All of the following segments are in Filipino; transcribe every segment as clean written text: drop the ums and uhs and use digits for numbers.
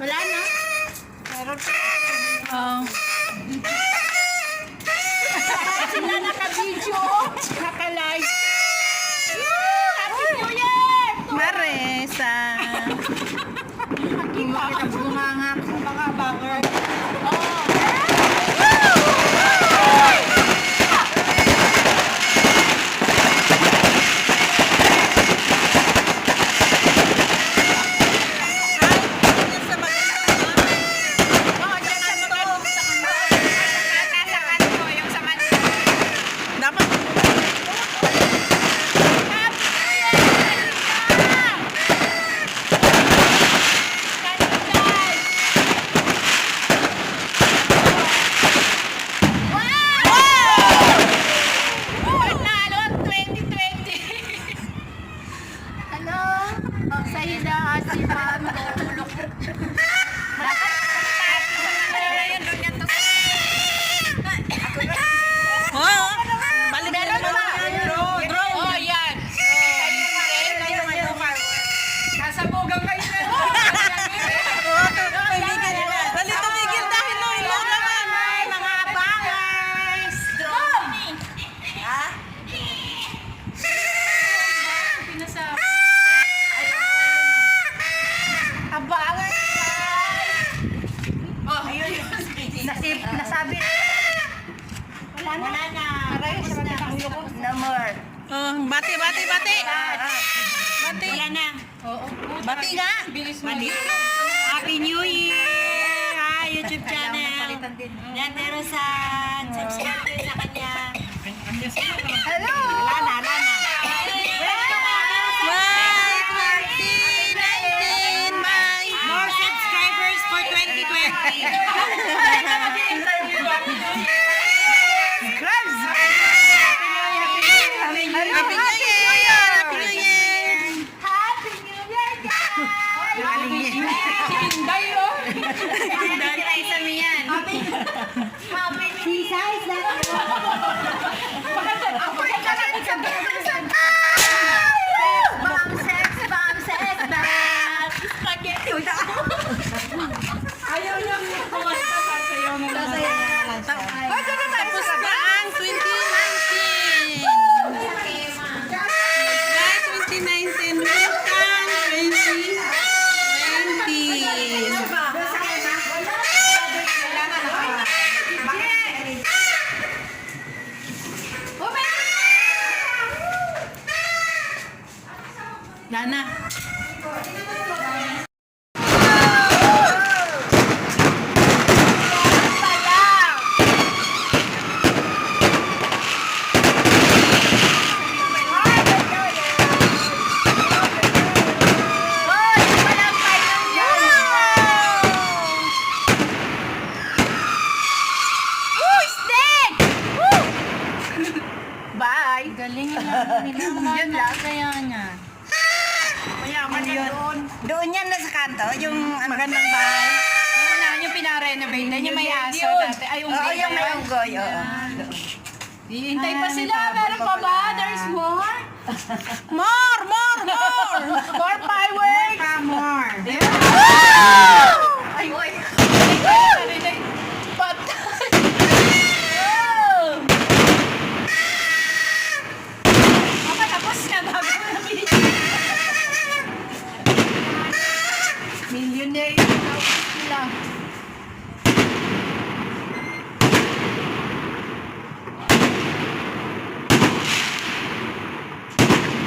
Wala na? Meron pa. Sila naka-video. Naka-live. Happy New Year! Marisa. Kita bunganga sa mga banger. Nasabi. Wala na. Aray, sa mga ulo ko. No more. Bati. Bati. Wala na. Oo. Bati nga. Happy New Year! YouTube channel. Dante Rosan. Subscribe kayo sa kanya. Hello! Wala na. More subscribers for 2020. Ayaw niya kumasta sa sayo mo. Tapos na ang 2019. Guys, 2019. Welcome 2020. Dana. Bye! Galing na. Yan lang. Kaya niya. Mayaman yun. Doon yan na sa kanto, yung magandang bahay. Yung pinarenovate na yung may aso dati. Ay, Oo, yung may unggoy. hihintay pa sila. Meron pa ba? There's more? More! More fireworks? More. Ay, uy. Tapos na bago na millionaire sila.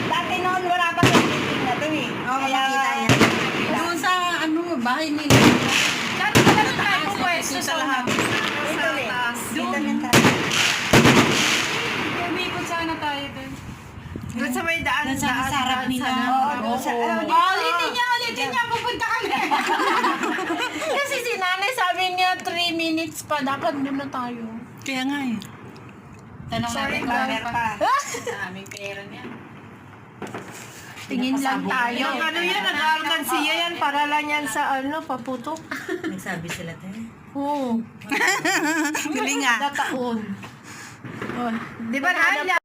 Dati noon wala pa yung building na to eh. Kaya kita yan. Doon sa bahay nila. Dati talaga tayo pwesto sa lahat. Dito rin. Dito rin tayo. Doon sa may daan. Doon sa sarap nila. Oo, Ulitin niya. Pupunta kami. Kasi si nanay sabi niya 3 minutes pa. Dapat muna tayo. Kaya nga eh. Tanong Sorry, natin Ma'am. sa aming pera niya. Tingin lang tayo. Yung ano yan, nag-argansiya yan para lang yan sa ano, paputok. Nagsabi sila tayo. Oo. Galing nga. Dataon. Oh, Di ba, Naya?